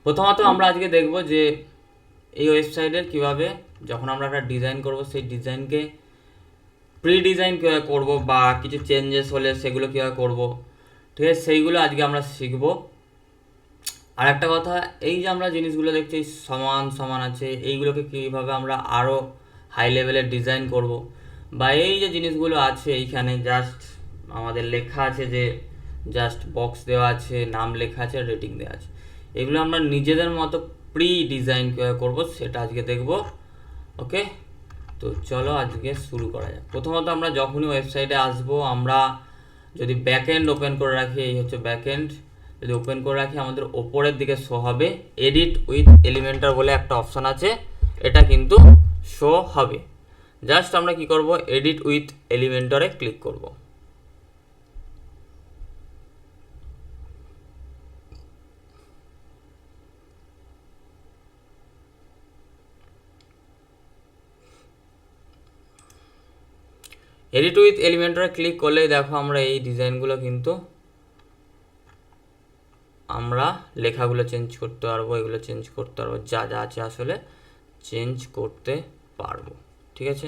প্রথমত আমরা আজকে দেখব যে এই ওয়েবসাইটের কিভাবে যখন আমরা একটা ডিজাইন করব সেই ডিজাইনকে প্রি ডিজাইন কীভাবে করবো বা কিছু চেঞ্জেস হলে সেগুলো কীভাবে করব, ঠিক আছে, সেইগুলো আজকে আমরা শিখব। আর একটা কথা, এই যে আমরা জিনিসগুলো দেখছি সমান সমান আছে, এইগুলোকে কীভাবে আমরা আরও হাই লেভেলের ডিজাইন করব, বা এই যে জিনিসগুলো আছে এইখানে জাস্ট আমাদের লেখা আছে যে জাস্ট বক্স দেওয়া আছে, নাম লেখা আছে, রেটিং দেওয়া আছে, এগুলো আমরা নিজেদের মতো প্রি ডিজাইন কীভাবে করবো সেটা আজকে দেখব। ওকে, তো চলো আজকে শুরু করা যাক। প্রথমত আমরা যখনই ওয়েবসাইটে আসবো, আমরা যদি ব্যাকএন্ড ওপেন করে রাখি, এই হচ্ছে ব্যাকএন্ড, যদি ওপেন করে রাখি আমাদের ওপরের দিকে শো হবে এডিট উইথ এলিমেন্টার বলে একটা অপশান আছে, এটা কিন্তু শো হবে। জাস্ট আমরা কি করব, এডিট উইথ এলিমেন্টারে ক্লিক করব। এডিট উইথ এলিমেন্টারে ক্লিক করলেই দেখো আমরা এই ডিজাইনগুলো কিন্তু আমরা লেখাগুলো চেঞ্জ করতে পারবো, এগুলো চেঞ্জ করতে পারবো, যা যা আছে আসলে চেঞ্জ করতে পারবো, ঠিক আছে।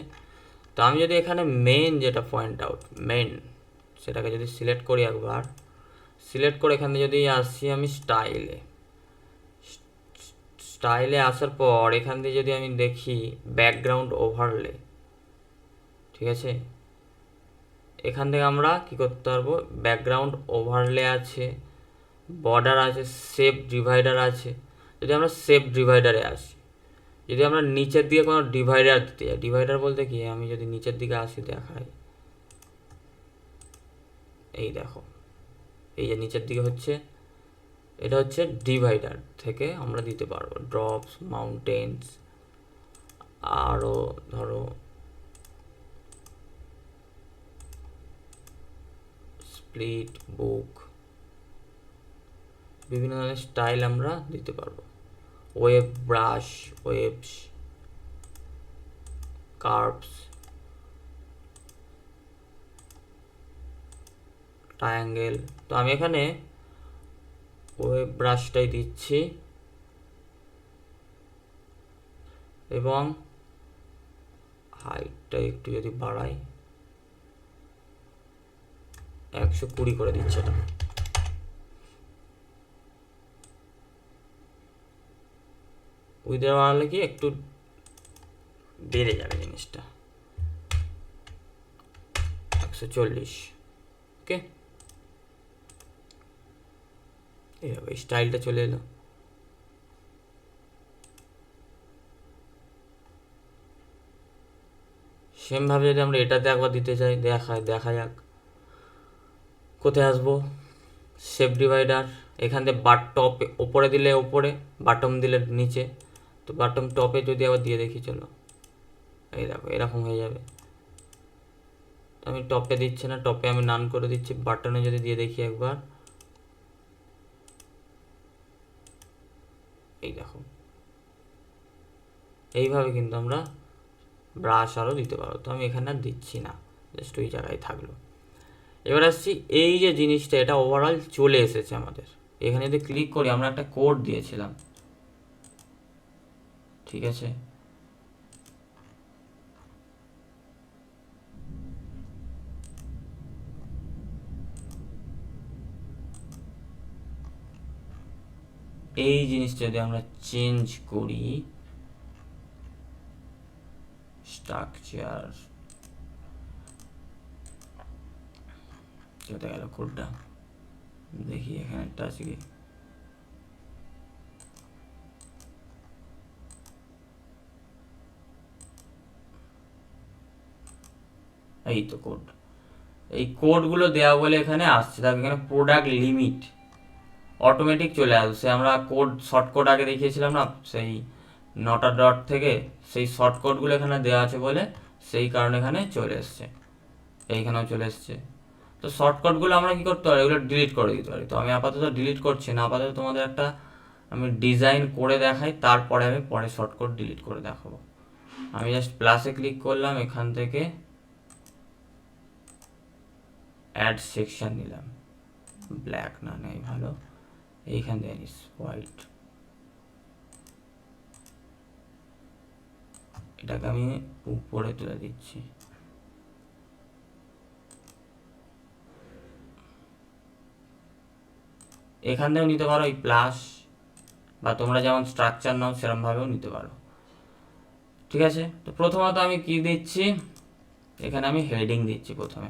তো আমি যদি এখানে মেন যেটা পয়েন্ট আউট মেন সেটাকে যদি সিলেক্ট করি, একবার সিলেক্ট করে এখানে যদি আসি আমি স্টাইলে আসার পর এখান থেকে যদি আমি দেখি ব্যাকগ্রাউন্ড ওভারলে, ঠিক আছে, এখান থেকে আমরা কি করতে পারবো, ব্যাকগ্রাউন্ড ওভারলে আছে, বর্ডার আছে, শেপ ডিভাইডার আছে। যদি আমরা শেপ ডিভাইডারে আসি, যদি আমরা নিচের দিকে কোনো ডিভাইডার দিতে যাই, ডিভাইডার বলতে কি, আমি যদি নিচের দিকে আসি দেখাই, এই দেখো এই যে নিচের দিকে হচ্ছে, এটা হচ্ছে ডিভাইডার থেকে আমরা দিতে পারবো ড্রপস, মাউন্টেন্স, আরও ধরো স্প্লিট, বুক, বিভিন্ন ধরনের স্টাইল আমরা দিতে পারবো। Wave brush, waves, curves, triangle. তো আমি এখানে ওয়েব ব্রাশটাই দিচ্ছি এবং হাইটটা একটু যদি বাড়াই, 120 করে দিচ্ছে এটা। উইথে বাড়ালে কি একটু বেড়ে যাবে জিনিসটা, 140। ওকে, এইভাবে স্টাইলটা চলে এলো। সেমভাবে যদি আমরা এটাতে একবার দিতে চাই, দেখা যাক কোথায় আসবো। শেপ ডিভাইডার, এখান থেকে টপ ওপরে দিলে ওপরে, বাটম দিলে নিচে। তো বাটম টপে যদি আবার দিয়ে দেখি, চলো এই দেখো এরকম হয়ে যাবে। আমি টপে দিচ্ছি না, টপে আমি নান করে দিচ্ছি। বাটনে যদি দিয়ে দেখি একবার, এই দেখো এইভাবে কিন্তু আমরা ব্রাশ আরও দিতে পারবো। তো আমি এখানে আর দিচ্ছি না, জাস্ট ওই জায়গায় থাকলো। এবার আসছি, এই যে জিনিসটা এটা ওভারঅল চলে এসেছে আমাদের। এখানে যদি ক্লিক করি, আমরা একটা কোড দিয়েছিলাম, ঠিক আছে, এই জিনিসটা যদি আমরা চেঞ্জ করি, স্ট্রাকচার, কোথায় গেল কোডটা, দেখি এখানে একটা আছে কি, এই তো কোড। এই কোডগুলো দেওয়া বলে এখানে আসছে, দেখো এখানে প্রোডাক্ট লিমিট অটোমেটিক চলে আসছে। আমরা কোড শর্ট কোড আগে দেখিয়েছিলাম না, সেই নটা ডট থেকে, সেই শর্ট কোডগুলো এখানে দেওয়া আছে বলে সেই কারণে এখানে চলে এসছে, এইখানেও চলে এসছে। তো শর্টকাটগুলো আমরা কি করতে পারি, এগুলো ডিলিট করে দিতে পারি। তো আমি আপাতত ডিলিট করছি না, আপাতত তোমাদের একটা আমি ডিজাইন করে দেখাই, তারপরে আমি পরে শর্টকাট ডিলিট করে দেখাবো। আমি জাস্ট প্লাসে ক্লিক করলাম, এখান থেকে অ্যাড সেকশন নিলাম, ব্ল্যাক না নেই ভালো, এইখান থেকে নিস হোয়াইট, এটাকে আমি উপরে তুলে দিচ্ছি। এখান থেকেও নিতে পারো এই প্লাস, বা তোমরা যেমন স্ট্রাকচার নাও সেরকমভাবেও নিতে পারো। ঠিক আছে, তো প্রথমত আমি কি দিচ্ছি, এখানে আমি হেডিং দিচ্ছি। প্রথমে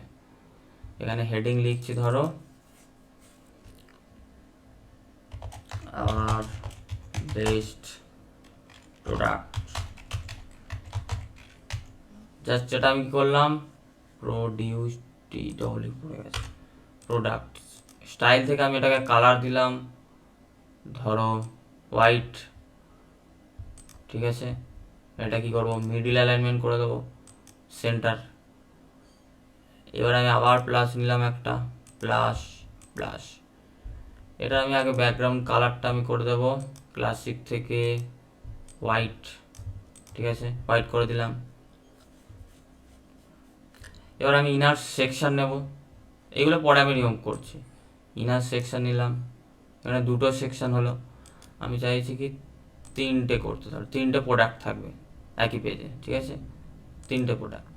এখানে হেডিং লিখছি, ধরো আর বেস্ট প্রোডাক্ট। জাস্ট যেটা আমি কি করলাম, প্রোডিউস পড়ে গেছে, প্রোডাক্ট। স্টাইল থেকে আমি এটাকে কালার দিলাম, ধরো হোয়াইট। ঠিক আছে, এটা কি করব, মিডিল অ্যালাইনমেন্ট করে দেবো, সেন্টার। এবার আমি আবার প্লাস নিলাম একটা, প্লাস প্লাস। এটা আমি আগে ব্যাকগ্রাউন্ড কালারটা আমি করে দেবো ক্লাসিক থেকে হোয়াইট। ঠিক আছে, হোয়াইট করে দিলাম। এবার আমি ইনার সেকশন নেব, এগুলো পরে আমি রিমুভ করছি। ইনার সেকশন নিলাম, এখানে দুটো সেকশন হলো, আমি চাইছি কি 3টে করতে, ধরো 3টে প্রোডাক্ট থাকবে একই পেজে। ঠিক আছে, 3টে প্রোডাক্ট।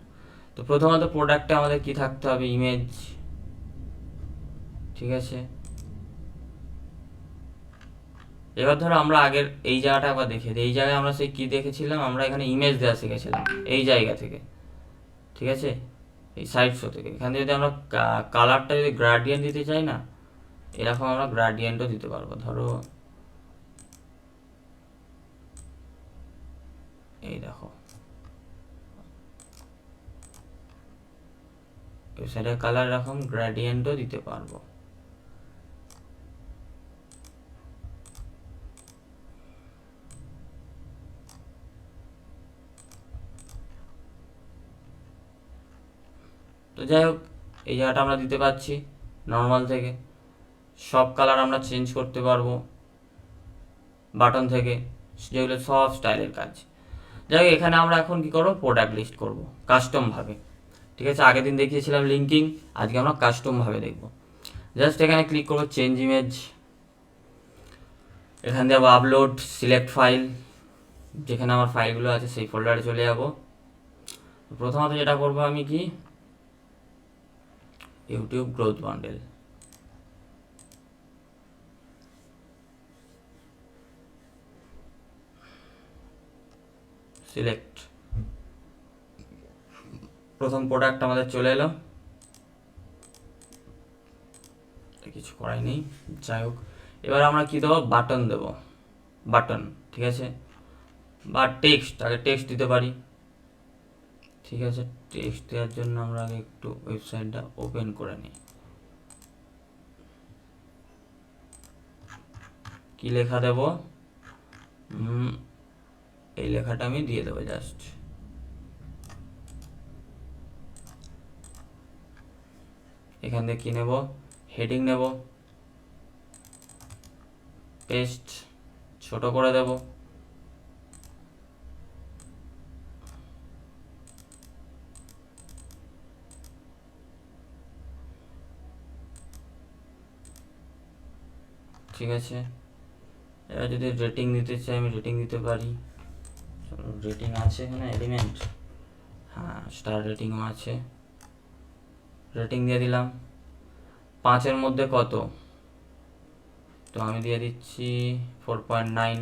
তো প্রথমত প্রোডাক্টে আমাদের কি থাকতে হবে, ইমেজ। ঠিক আছে, এবার ধরো আমরা আগের এই জায়গাটা আবার দেখে দিই। এই জায়গায় আমরা সেই কি দেখেছিলাম, আমরা এখানে ইমেজ দেওয়া শিখেছিলাম এই জায়গা থেকে। ঠিক আছে, এই সাইড শো থেকে। এখানে যদি আমরা কালারটা যদি গ্রাডিয়েন্ট দিতে চাই না, এরকম আমরা গ্রাডিয়েন্টও দিতে পারবো। ধরো এই দেখো, ওয়েবসাইটের কালার এরকম গ্রাডিয়েন্টও দিতে পারবো। তো যাই হোক, এই জায়গাটা আমরা দিতে পারছি নর্মাল থেকে। সব কালার আমরা চেঞ্জ করতে পারবো বাটন থেকে, যেগুলো সব স্টাইলের কাজ। যাই হোক, এখানে আমরা এখন কি করবো, প্রোডাক্ট লিস্ট করব কাস্টম ভাবে। ঠিক আছে, আগের দিন দেখিয়েছিলাম লিঙ্কিং, আজকে আমরা কাস্টম ভাবে দেখব। জাস্ট এখানে ক্লিক করবো চেঞ্জ ইমেজ, এখান দিয়ে আপলোড, সিলেক্ট ফাইল, যেখানে আমার ফাইলগুলো আছে সেই ফোল্ডারে চলে যাব। প্রথমত যেটা করবো আমি কি, ইউটিউব গ্রোথ বান্ডেল। সিলেক্ট, প্রথম প্রোডাক্ট আমাদের চলে এলো, কিছু করাই নেই। যাই হোক, এবার আমরা কি দেবো, বাটন দেবো, বাটন। ঠিক আছে, বা টেক্সট, আগে টেক্সট দিতে পারি। ঠিক আছে, টেক্সট দেওয়ার জন্য আমরা আগে একটু ওয়েবসাইটটা ওপেন করে নিই। কি লেখা দেব, এই লেখাটা আমি দিয়ে দেবো জাস্ট। এখান থেকে কি নেব, হেডিং নেব, পেস্ট, ছোট করে দেব। ঠিক আছে, এবার যদি রেটিং দিতে চাই আমি রেটিং দিতে পারি। রেটিং আছে এখানে এলিমেন্ট, হ্যাঁ স্টার রেটিংও আছে। রেটিং দিয়ে দিলাম 5-এর মধ্যে কত, তো আমি দিয়ে দিচ্ছি 4.9।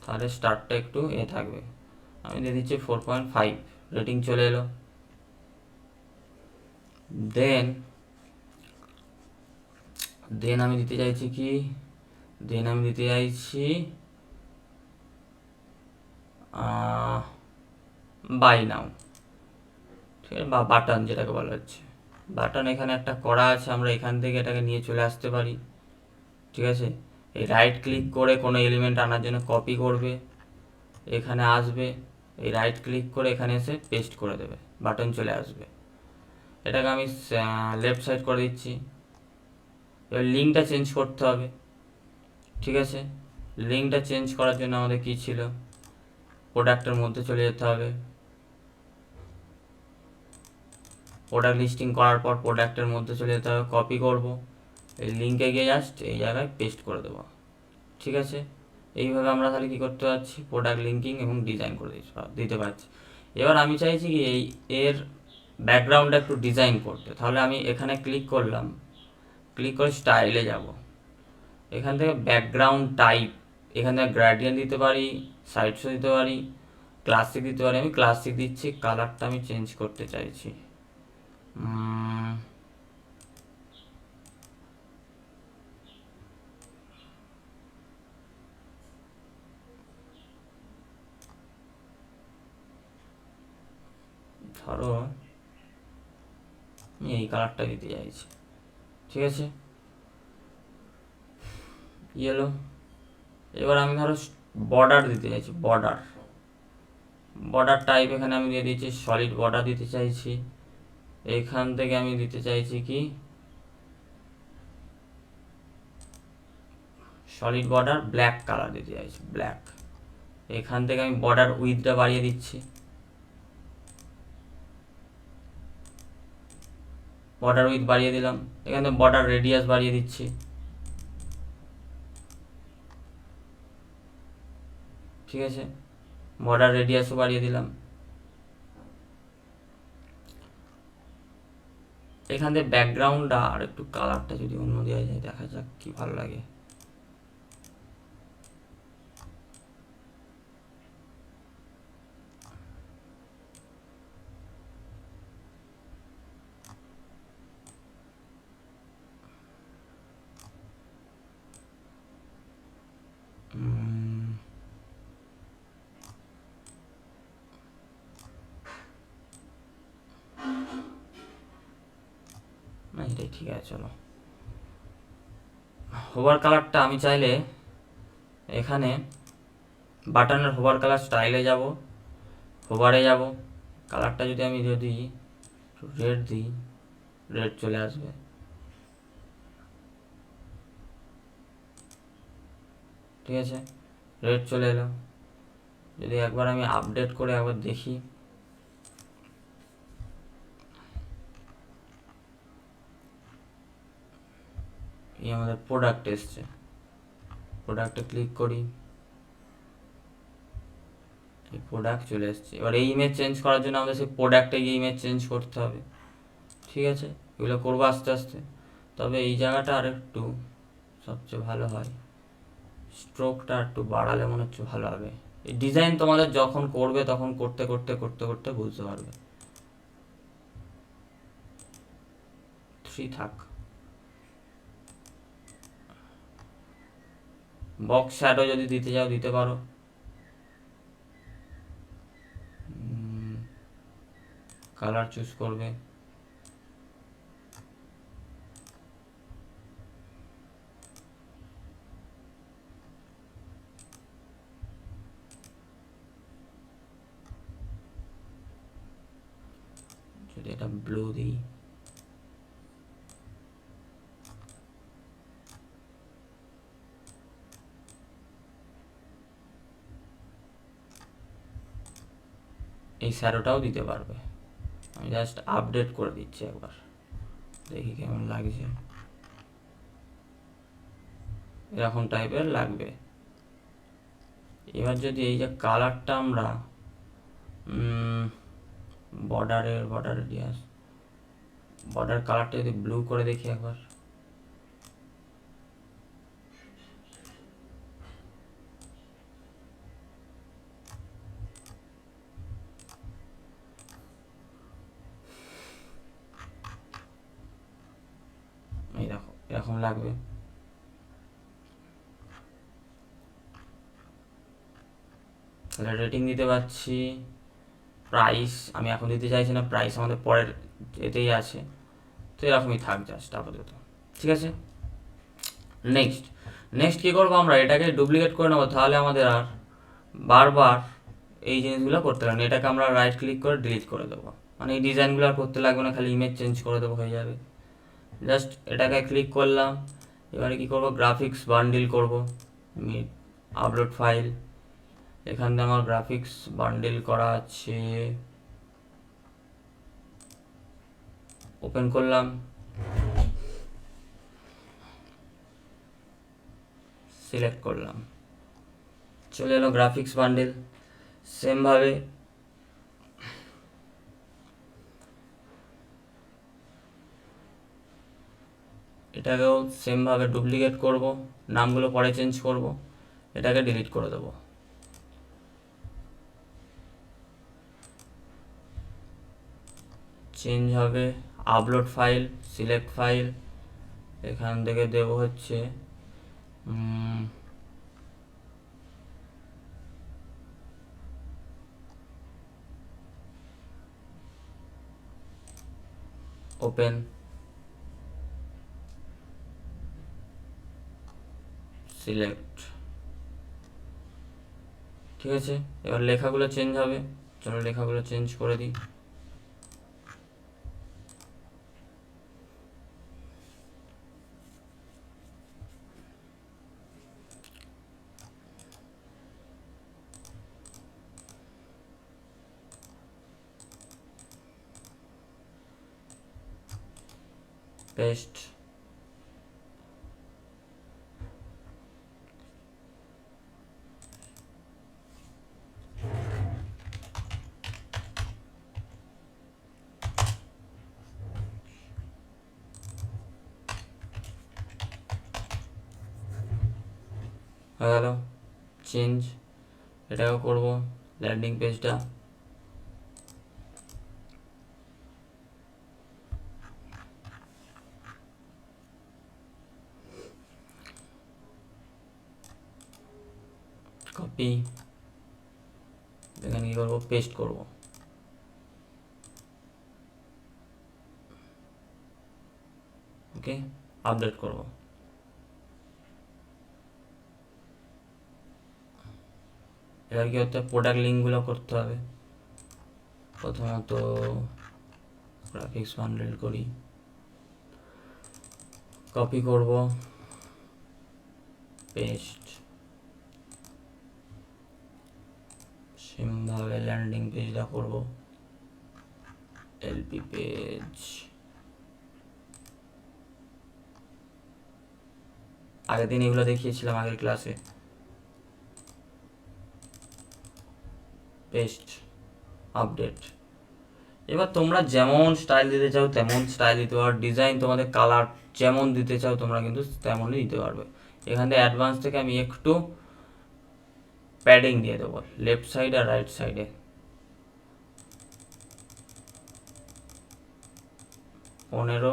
তাহলে স্টারটা একটু থাকবে, আমি দিয়ে দিচ্ছি 4.5। রেটিং চলে এলো। দেন আমি দিতে চাইছি কি, আমি দিতে চাইছি বাই নাও। ঠিক আছে, বা বাটন যেটাকে বলা হচ্ছে বাটন। এখানে একটা করা আছে, আমরা এখান থেকে এটাকে নিয়ে চলে আসতে পারি। ঠিক আছে, এই রাইট ক্লিক করে কোনো এলিমেন্ট আনার জন্য কপি করবে, এখানে আসবে, এই রাইট ক্লিক করে এখানে এসে পেস্ট করে দেবে, বাটন চলে আসবে। এটাকে আমি লেফট সাইড করে দিচ্ছি। এবার লিঙ্কটা চেঞ্জ করতে হবে। ঠিক আছে, লিঙ্কটা চেঞ্জ করার জন্য আমাদের কি ছিল, প্রোডাক্টের মধ্যে চলে যেতে হবে। প্রোডাক্ট লিস্টিং করার পর প্রোডাক্টের মধ্যে চলে যেতে হবে, কপি করব, এই লিঙ্কে গিয়ে জাস্ট এই জায়গায় পেস্ট করে দেবো। ঠিক আছে, এইভাবে আমরা তাহলে কী করতে পারছি, প্রোডাক্ট লিঙ্কিং এবং ডিজাইন করে দিতে পারছি। এবার আমি চাইছি কি এর ব্যাকগ্রাউন্ডটা একটু ডিজাইন করতে, তাহলে আমি এখানে ক্লিক করলাম, ক্লিক করে স্টাইলে যাব, এখান থেকে ব্যাকগ্রাউন্ড টাইপ, এখান থেকে গ্রেডিয়েন্ট দিতে পারি, সাইড শো দিতে পারি, ক্লাসিক দিতে পারি। আমি ক্লাসিক দিচ্ছি, কালারটা আমি চেঞ্জ করতে চাইছি। ধরো আমি এই কালারটা দিতে চাইছি, ঠিক আছে, ইয়েলো। এবার আমি ধরো বর্ডার দিতে চাইছি, বর্ডার, বর্ডার টাইপ এখানে আমি দিয়ে দিচ্ছি সলিড বর্ডার দিতে চাইছি। এইখান থেকে আমি দিতে চাইছি কি সলিড বর্ডার ব্ল্যাক কালার দিতে চাইছি, ব্ল্যাক। এখান থেকে আমি বর্ডার উইথটা বাড়িয়ে দিচ্ছি, বর্ডার উইথ বাড়িয়ে দিলাম। এখান থেকে বর্ডার রেডিয়াস বাড়িয়ে দিচ্ছি, ঠিক আছে, বর্ডার রেডিয়াসও বাড়িয়ে দিলাম। এখান থেকে ব্যাকগ্রাউন্ডটা আর একটু কালারটা যদি অন্য দেওয়া যায়, দেখা যাক কি ভালো লাগে। না, এটাই ঠিক আছে, চলো। হোভার কালারটা আমি চাইলে এখানে বাটনের হোভার কালার স্টাইলে যাব, হোভারে যাব, কালারটা যদি আমি রেড দিই, রেড চলে আসবে, ঠিক আছে, রেড চলে এলো। যদি একবার আমি আপডেট করে একবার দেখি, এই আমাদের প্রোডাক্ট এসছে, প্রোডাক্টে ক্লিক করি, এই প্রোডাক্ট চলে এসছে। এবার এই ইমেজ চেঞ্জ করার জন্য আমাদের সেই প্রোডাক্টে গিয়ে ইমেজ চেঞ্জ করতে হবে, ঠিক আছে, এগুলো করবো আস্তে আস্তে। তবে এই জায়গাটা আর একটু সবচেয়ে ভালো হয়, স্ট্রোকটা একটু বাড়ালে মনে হচ্ছে ভালো হবে। এই ডিজাইন তোমাদের যখন করবে তখন করতে করতে করতে করতে বুঝতে পারবে। 3 থাক। বক্স শ্যাডো যদি দিতে যাও দিতে পারো, কালার চুজ করবে, যদি এটা ব্লু দিই, এই শ্যাডোটাও দিতে পারবে। আমি জাস্ট আপডেট করে দিচ্ছি একবার, দেখি কেমন লাগছে, এরকম টাইপের লাগবে। এবার যদি এই যে কালারটা আমরা বর্ডার রেডিয়াস, বর্ডার কালারটা যদি ব্লু করে দেখি একবার, এই দেখো এরকম লাগবে। তাহলে রেটিং দিতে পারছি, প্রাইস আমি এখন দিতে চাইছি না, প্রাইস আমাদের পরের এতেই আছে, তো এরকমই থাক জাস্ট আপাতত, ঠিক আছে। নেক্সট নেক্সট কী করবো, আমরা এটাকে ডুপ্লিকেট করে নেবো, তাহলে আমাদের আর বারবার এই জিনিসগুলো করতে লাগবে না। এটাকে আমরা রাইট ক্লিক করে ডিলিট করে দেবো, মানে এই ডিজাইনগুলো আর করতে লাগবে না, খালি ইমেজ চেঞ্জ করে দেবো, হয়ে যাবে। জাস্ট এটাকে ক্লিক করলাম। এবারে কি করব, গ্রাফিক্স বান্ডিল করব, আমি আপলোড ফাইল, এখান থেকে আমার গ্রাফিক্স বান্ডিল করা আছে, ওপেন করলাম, সিলেক্ট করলাম, চলে এলো গ্রাফিক্স বান্ডিল। সেমভাবে এটাকেও সেমভাবে ডুপ্লিকেট করব, নামগুলো পরে চেঞ্জ করব, এটাকে ডিলিট করে দেবো। চেঞ্জ হবে আপলোড ফাইল, সিলেক্ট ফাইল, এখান থেকে দেব হচ্ছে ওপেন, সিলেক্ট। ঠিক আছে, এবার লেখাগুলো চেঞ্জ হবে, চলো লেখাগুলো চেঞ্জ করে দিই। পেস্ট, হয়ে গেল চেঞ্জ। এটাও করব, ল্যান্ডিং পেজটা কপি, এখানে কি করবো, পেস্ট করব। ওকে, আপডেট করব। এবার কি হতে হবে, প্রোডাক্ট লিঙ্কগুলো করতে হবে। প্রথমত গ্রাফিক্স বান্ডেল করি, কপি করব, পেস্ট, সেমভাবে ল্যান্ডিং পেজটা করব, এলপি পেজ। আগের দিন এগুলো দেখিয়েছিলাম আগের ক্লাসে। Paste, update. এবার তোমরা যেমন স্টাইল দিতে চাও তেমন স্টাইল দিতে পারো, ডিজাইন তোমাদের কালার যেমন দিতে চাও তোমরা কিন্তু তেমনই দিতে পারবে। এখান থেকে অ্যাডভান্স থেকে আমি একটু প্যাডিং দিয়ে দেবো লেফট সাইড আর রাইট সাইডে। 15,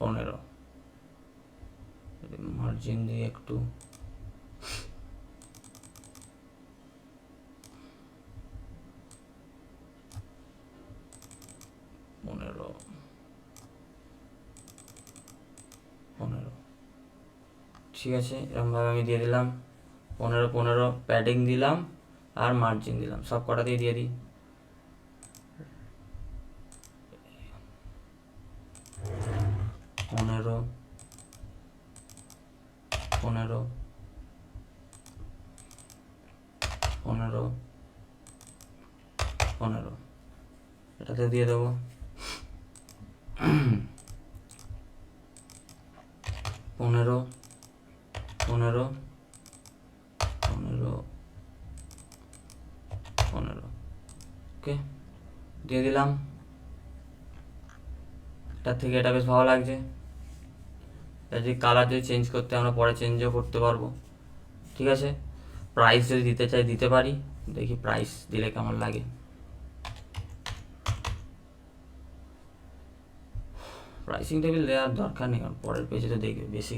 15 মার্জিন দিয়ে একটু 15, 15। ঠিক আছে, এরকমভাবে আমি দিয়ে দিলাম 15, 15 প্যাডিং দিলাম আর মার্জিন দিলাম, সব কটাতেই দিয়ে দিই। 15, 15, 15, 15 এটাতে দিয়ে দেবো। 15, 15, 15, 15। ওকে, দিয়ে দিলাম। এটার থেকে এটা বেশ ভালো লাগছে। এটা যদি কালার যদি চেঞ্জ করতে আমরা পরে চেঞ্জও করতে পারবো। ঠিক আছে, প্রাইস যদি দিতে চাই দিতে পারি, দেখি প্রাইস দিলে কেমন লাগে। প্রাইসিং টেবিল দেওয়ার দরকার নেই, কারণ পরের পেজে তো দেখবে বেশি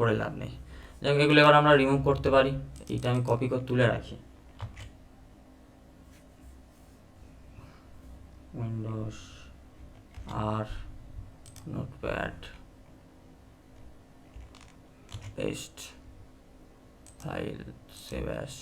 করে লাভ নেই। যাই হোক, এগুলো এবার আমরা রিমুভ করতে পারি। এইটা আমি কপি করে তুলে রাখি। উইন্ডোজ আর Notepad, paste, file, save as.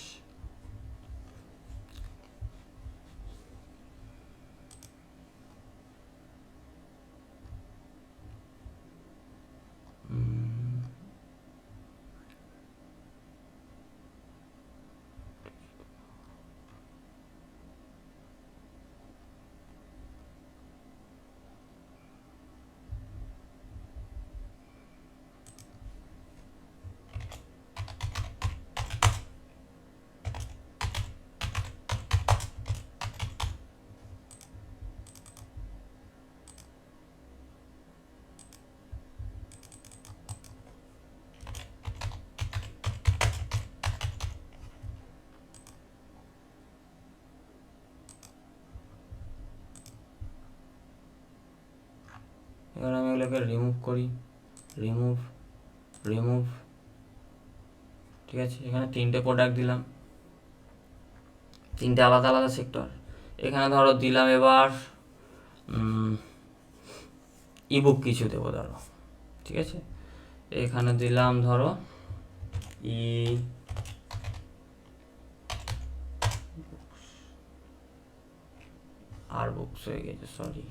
সেক্টরগুলোকে রিমুভ করি, রিমুভ, ঠিক আছে। এখানে 3টে প্রোডাক্ট দিলাম, 3টে আলাদা আলাদা সেক্টর। এখানে ধরো দিলাম এবার ইবুক কিছু দেবো ধরো, ঠিক আছে। এখানে দিলাম ধরো ই আর বুকস হয়ে গেছে, সরি,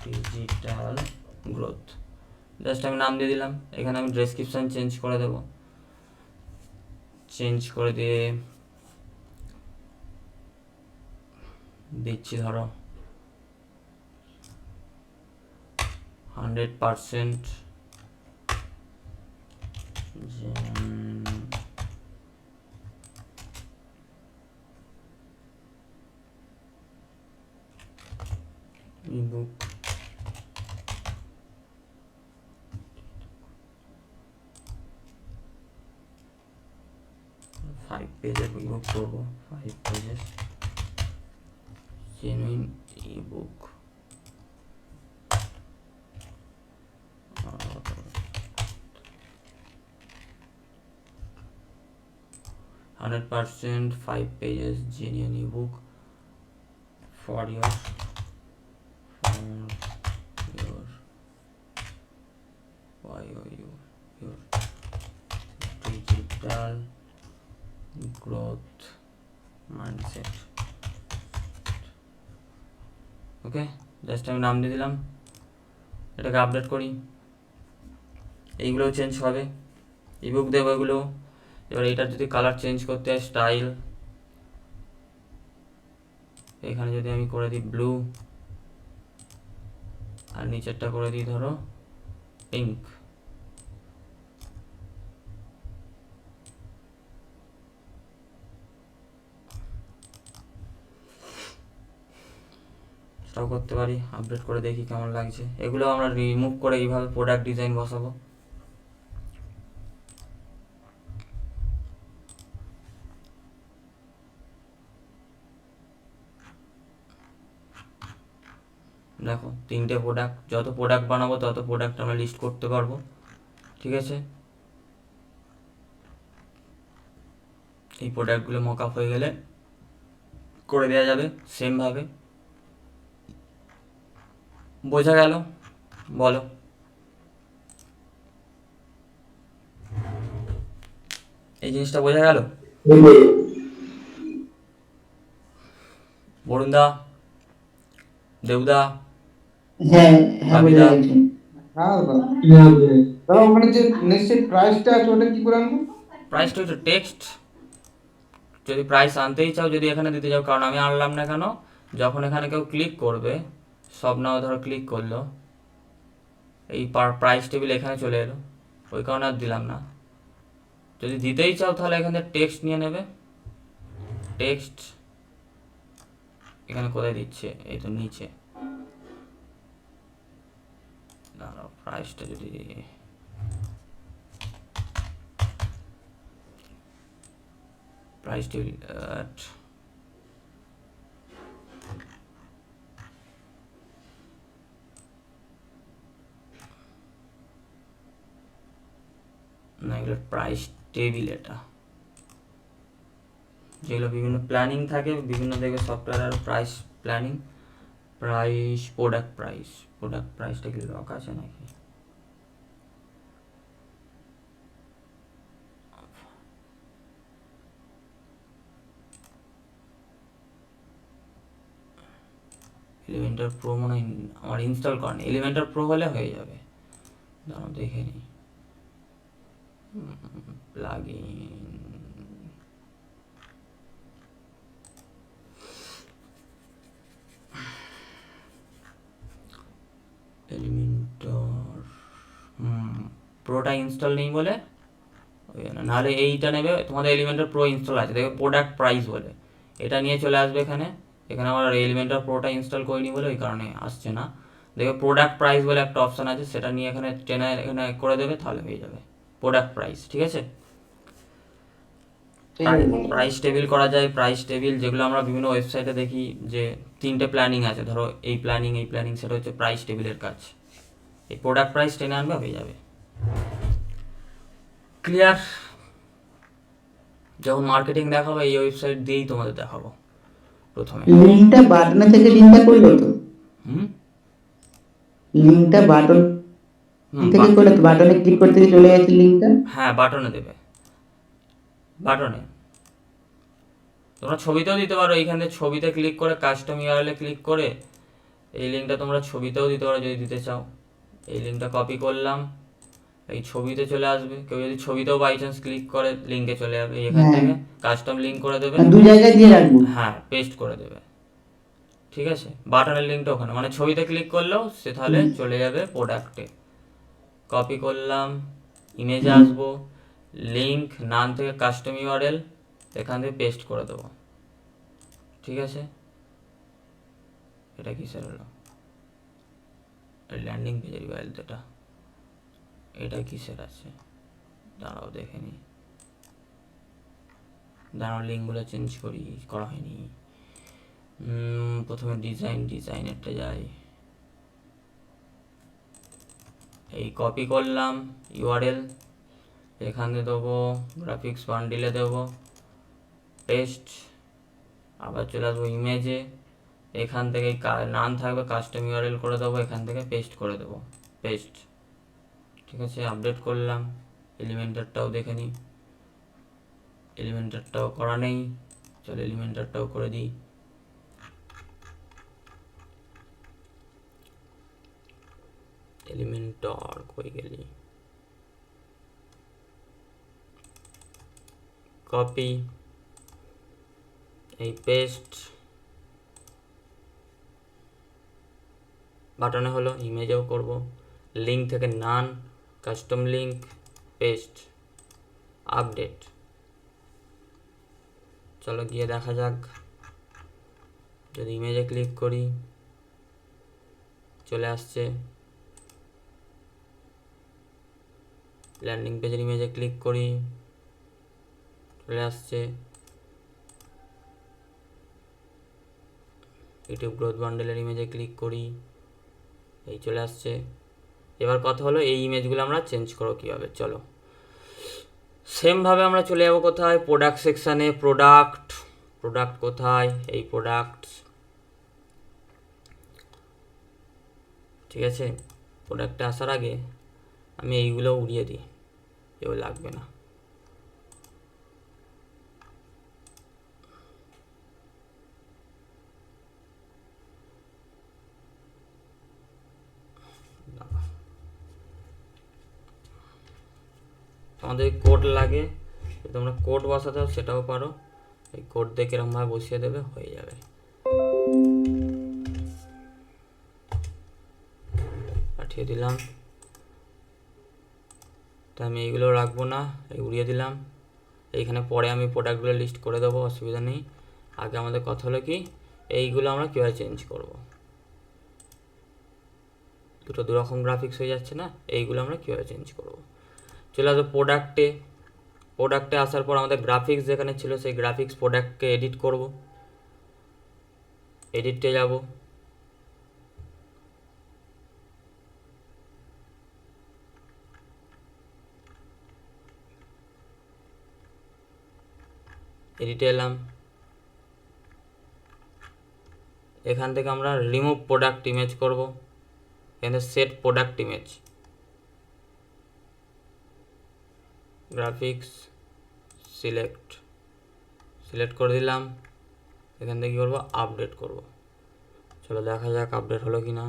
ডিজিটাল গ্রোথ, জাস্ট আমি নাম দিয়ে দিলাম। এখানে আমি ডেসক্রিপশন চেঞ্জ করে দেব, চেঞ্জ করে দিয়ে দিচ্ছি ধরো 100% ইবুক, 5 পেজের ইবুক করবো, 5 পেজের genuine ebook. 100% 5 pages genuine ebook for your digital growth mindset। Okay, just আমি নাম দিয়ে দিলাম, এটাকে আপডেট করি। এইগুলোও চেঞ্জ হবে, ইবুক দেবো এগুলো। এবার এইটার যদি কালার চেঞ্জ করতে হয়, স্টাইল, এখানে যদি আমি করে দিই ব্লু, আর নিচেরটা করে দিই ধরো পিঙ্ক, সেটাও করতে পারি। আপডেট করে দেখি কেমন লাগছে। এগুলো আমরা রিমুভ করে এইভাবে প্রোডাক্ট ডিজাইন বসাবো। দেখো 3টে প্রোডাক্ট, যত প্রোডাক্ট বানাবো তত প্রোডাক্ট আমরা লিস্ট করতে পারবো, ঠিক আছে। এই প্রোডাক্টগুলো মক আপ হয়ে গেলে করে দেওয়া যাবে সেমভাবে। বোঝা গেল? বলো। এই জিনিসটা বোঝা গেল? বরুণদা, দেবদা, হ্যাঁ হ্যাঁ বোঝা বাবিদা, যাচ্ছে। হ্যাঁ দাদা, দাদা ওখানে যে নিশ্চিত প্রাইসটা আছে ওটা কি করে আনবো? প্রাইসটা একটু টেক্সট, যদি প্রাইস আনতেই চাও, যদি এখানে দিতে চাও, কারণ আমি আনলাম না কেন, যখন এখানে কেউ ক্লিক করবে, সব নাও ধরো ক্লিক করলো, এই প্রাইস টেবিল এখানে চলে এলো, ওই কারণে আর দিলাম না। যদি দিতেই চাও তাহলে এখানে টেক্সট নিয়ে নেবে, টেক্সট এখানে কোথায় দিচ্ছে, এই তো নিচে। দাঁড়াও, প্রাইসটা যদি প্রাইস টেবিল না, এগুলো প্রাইস টেবিল, এটা যেগুলো বিভিন্ন প্ল্যানিং থাকে, বিভিন্ন দেখবে সফটওয়্যার আর প্রাইস প্ল্যানিং, প্রাইস, প্রোডাক্ট প্রাইসটা কি লক আছে নাকি? এলিমেন্টার প্রো মনে হয় আমার ইনস্টল করেনি, এলিমেন্টার প্রো হলে হয়ে যাবে। দাঁড়াও দেখে নিই, প্লাগইন, এলিমেন্টার প্রোটা ইনস্টল নেই বলে ওই জন্য, নাহলে এইটা নেবে, তোমাদের এলিমেন্টার প্রো ইনস্টল আছে, দেখবে প্রোডাক্ট প্রাইস বলে, এটা নিয়ে চলে আসবে এখানে, এখানে আমার এলিমেন্টর প্রোটা ইনস্টল করিনি বলে ওই কারণে আসছে না। দেখবে প্রোডাক্ট প্রাইস বলে একটা অপশান আছে, সেটা নিয়ে এখানে টেনে এখানে করে দেবে, তাহলে হয়ে যাবে প্রোডাক্ট প্রাইস। ঠিক আছে, ঠিক আছে। প্রাইস টেবিল করা যায়। প্রাইস টেবিল যেগুলো আমরা বিভিন্ন ওয়েবসাইটে দেখি যে 3টে প্ল্যানিং আছে, ধরো এই প্ল্যানিং, সেটা হচ্ছে প্রাইস টেবিলের কাজ। এই প্রোডাক্ট প্রাইস টেনে আনবে, হয়ে যাবে। ক্লিয়ার? যখন মার্কেটিং দেখাবো এই ওয়েবসাইট দিয়েই তোমাদের দেখাবো প্রথমে। লিঙ্কটা বাটনে থেকে লিঙ্কটা করলে তো, হুম লিঙ্কটা বাটন হুম থেকে করলে তো, বাটনে ক্লিক করতে গিয়ে চলে যাচ্ছে লিঙ্কটা। হ্যাঁ, বাটনে দেবে, বাটনে। তোমরা ছবিতেও দিতে পারো, এইখানে ছবিতে ক্লিক করে কাস্টম ইউআরএলে ক্লিক করে এই লিঙ্কটা তোমরা ছবিতেও দিতে পারো যদি দিতে চাও। এই লিঙ্কটা কপি করলাম, এই ছবিতে চলে আসবে। কেউ যদি ছবিতেও বাই চান্স ক্লিক করে লিঙ্কে চলে যাবে, এখান হ্যাঁ। থেকে কাস্টম লিঙ্ক করে দেবে। দু জায়গায় দিয়ে রাখবো। হ্যাঁ, পেস্ট করে দেবে। ঠিক আছে, বাটনের লিঙ্কটা ওখানে, মানে ছবিতে ক্লিক করলেও সে তাহলে চলে যাবে প্রোডাক্টে। কপি করলাম, ইমেজে আসবো, লিঙ্ক নাম থেকে কাস্টম ইউআরএল এখান থেকে পেস্ট করে দেবো। ঠিক আছে, এটা কিসের হলো? ল্যান্ডিং পেজের ইউআরএল তো এটা কিসের আছে? দাঁড়াও দেখে নি, দাঁড়াও লিঙ্কগুলো চেঞ্জ করা হয়নি। প্রথমে ডিজাইনেরটা যাই, এই কপি করলাম ইউআরএল, এখানে দেবো গ্রাফিক্স বান্ডিলে দেবো, পেস্ট। আবার চলে আসবো ইমেজে, এখান থেকে নাম থাকবে কাস্টম ইউআরএল করে দেবো, এখান থেকে পেস্ট করে দেবো, পেস্ট। ঠিক আছে, আপডেট করলাম। এলিমেন্টারটাও দেখে নিই, এলিমেন্টারটাও করা নেই, চলো এলিমেন্টারটাও করে দিই। এলিমেন্টর কই গেলি? কপি, এই পেস্ট, বাটনে হলো, ইমেজেও করব। লিঙ্ক থেকে নান, কাস্টম লিঙ্ক, পেস্ট, আপডেট। চলো গিয়ে দেখা যাক, যদি ইমেজে ক্লিক করি চলে আসছে। ল্যান্ডিং পেজের ইমেজে ক্লিক করি, চলে আসছে। ইউটিউব গ্রোথ বান্ডেলের ইমেজে ক্লিক করি, এই চলে আসছে। এবার কথা হলো এই ইমেজগুলো আমরা চেঞ্জ করবো কীভাবে। চলো সেমভাবে আমরা চলে যাবো কোথায়, প্রোডাক্ট সেকশানে। প্রোডাক্ট কোথায়? এই প্রোডাক্ট। ঠিক আছে, প্রোডাক্টে আসার আগে আমি এইগুলো উড়িয়ে দিই, এও লাগবে না। তোমাদের কোড লাগে, যদি তোমরা কোড বসাতে হবে সেটাও পারো। এই কোড দেখে এরকমভাবে বসিয়ে দেবে, হয়ে যাবে। পাঠিয়ে দিলাম, তো আমি এইগুলো রাখবো না, এই উড়িয়ে দিলাম। এইখানে পরে আমি প্রোডাক্টগুলো লিস্ট করে দেবো, অসুবিধা নেই। আগে আমাদের কথা হলো কি, এইগুলো আমরা কীভাবে চেঞ্জ করব। দু রকম গ্রাফিক্স হয়ে যাচ্ছে না, এইগুলো আমরা কীভাবে চেঞ্জ করব। চলে আসবো প্রোডাক্টে আসার পর আমাদের গ্রাফিক্স যেখানে ছিল সেই গ্রাফিক্স প্রোডাক্টকে এডিট করব। এডিটে যাব, এডিটে এলাম। এখান থেকে আমরা রিমুভ প্রোডাক্ট ইমেজ করব, এখানে set product image, graphics select করে দিলাম। এখান থেকে কী করবো, আপডেট করব। চলো দেখা যাক আপডেট হলো কি না।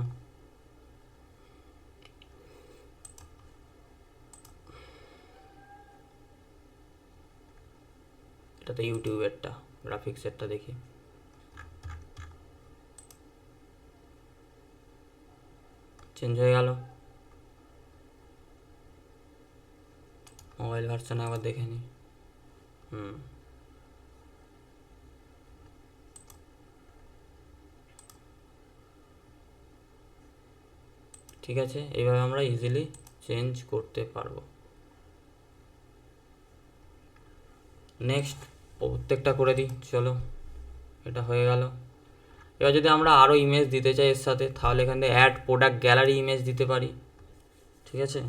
এটা তো ইউটিউবেরটা, গ্রাফিক্সেরটা দেখি। চেঞ্জ হয়ে গেল। মোবাইল ভার্সনে আবার দেখে নিই। ঠিক আছে, এইভাবে আমরা ইজিলি চেঞ্জ করতে পারবো। নেক্সট প্রত্যেকটা করে দিই, চলো এটা হয়ে গেল। এবার যদি আমরা আরও ইমেজ দিতে চাই এর সাথে, তাহলে এখান থেকে অ্যাড প্রোডাক্ট গ্যালারি ইমেজ দিতে পারি। ঠিক আছে,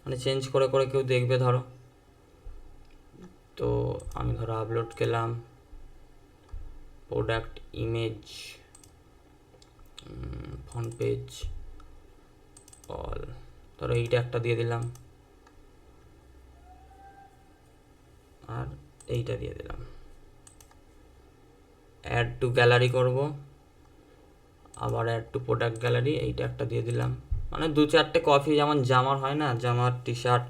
মানে চেঞ্জ করে করে কেউ দেখবে ধরো। তো আমি ধরো আপলোড করলাম product image front page all, ধরো এইটা একটা দিয়ে দিলাম আর এইটা দিয়ে দিলাম। অ্যাড টু গ্যালারি করব, আবার অ্যাড টু প্রোডাক্ট গ্যালারি, এইটা একটা দিয়ে দিলাম। মানে 2-4টে কপি, যেমন জামার হয় না, জামার টি শার্ট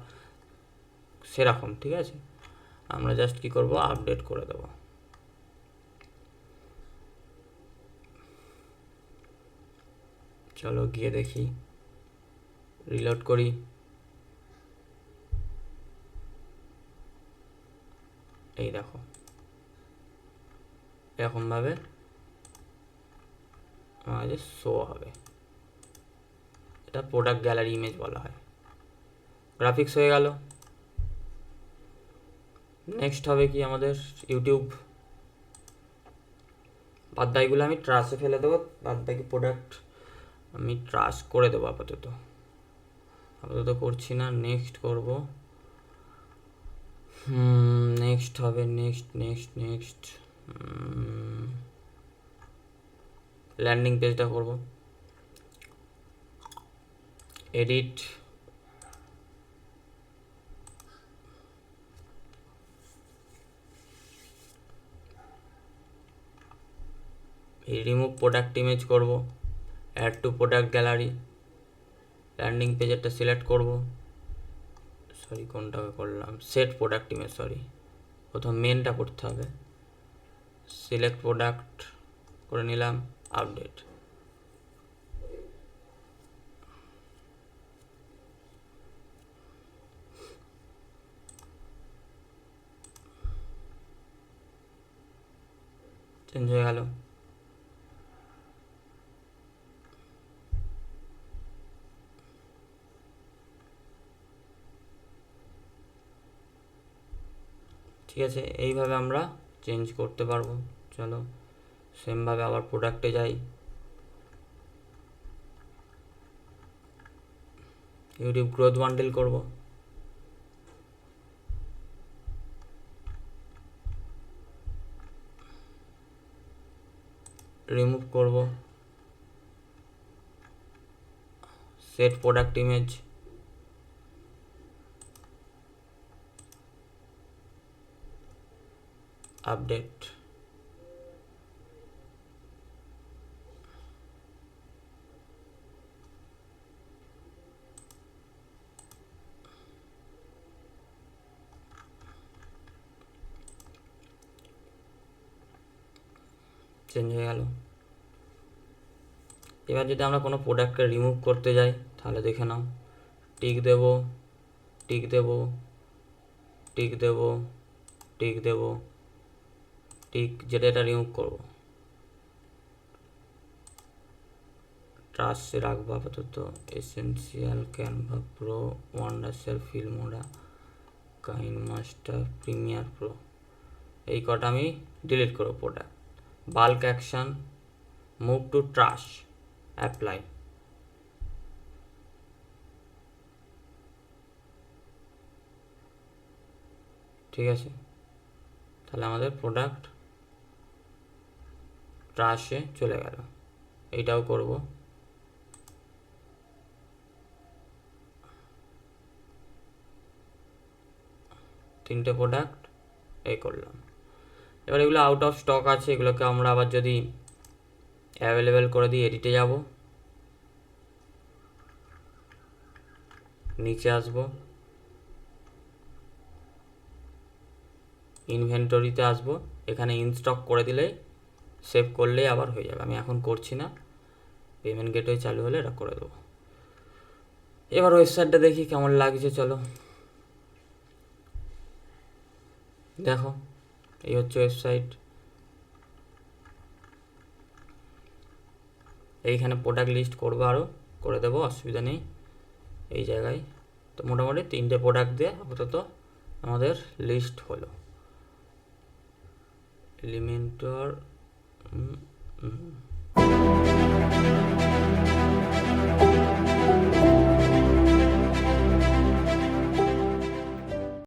সেরকম। ঠিক আছে, আমরা জাস্ট কি করব, আপডেট করে দেব। চলো গিয়ে দেখি, রিলোড করি। এই দেখো এরকমভাবে আমাদের শো হবে। এটা প্রোডাক্ট গ্যালারি ইমেজ বলা হয়। গ্রাফিক্স হয়ে গেল। নেক্সট হবে কি আমাদের ইউটিউব। বাদ বাকিগুলো আমি ট্রাশে ফেলে দেবো, বাদ বাকি প্রোডাক্ট আমি ট্রাশ করে দেবো। আপাতত করছি না, নেক্সট করব। নেক্সট হবে নেক্সট ল্যান্ডিং পেজটা করব। এডিট, রিমুভ প্রোডাক্ট ইমেজ করব, add to product gallery, landing পেজেরটা সিলেক্ট করব। সরি কোনটাকে করলাম, সেট প্রোডাক্ট ইমেজ, সরি প্রথম মেনটা করতে হবে। সিলেক্ট প্রোডাক্ট করে নিলাম, আপডেট। চেঞ্জ হয়ে গেল। ঠিক আছে, এইভাবে আমরা চেঞ্জ করতে পারবো। চলো সেমভাবে আবার প্রোডাক্টে যাই, ইউটিউব গ্রোথ বান্ডেল করব। রিমুভ করব, set product image, update. Change হয়ে গেল। এবার যদি আমরা কোনো প্রোডাক্টকে রিমুভ করতে যাই, তাহলে দেখে নাও, টিক দেব, টিক দেব, টিক দেব, টিক দেব, টিক, যেটা এটা রিমুভ করবো। ট্রাশে রাখবো আপাতত। Essential, Canva Pro, Wondershare, Filmora, KineMaster, Premiere Pro, এই কটা আমি ডিলিট করবো product. Bulk action, move to trash, apply. ঠিক আছে, তাহলে আমাদের প্রোডাক্ট ট্রাশে চলে গেল। এইটাও করব। তিনটে প্রোডাক্ট এই করলাম। এবার এগুলো আউট অফ স্টক আছে, এগুলোকে আমরা আবার যদি অ্যাভেলেবেল করে দিই, এডিটে যাব, নিচে আসবো, ইনভেন্টরিতে আসবো, এখানে ইনস্টক করে দিলে সেভ করলেই আবার হয়ে যাবে। আমি এখন করছি না, পেমেন্ট গেটওয়ে চালু হলে এটা করে দেবো। এবার ওয়েবসাইটটা দেখি কেমন লাগছে। চলো দেখো, এই হচ্ছে ওয়েবসাইট। এইখানে প্রোডাক্ট লিস্ট করবো আরও। করে দেবো, অসুবিধা নেই এই জায়গায়। তো মোটামুটি 3টে প্রোডাক্ট দিয়ে আপাতত আমাদের লিস্ট হলো। এলিমেন্টর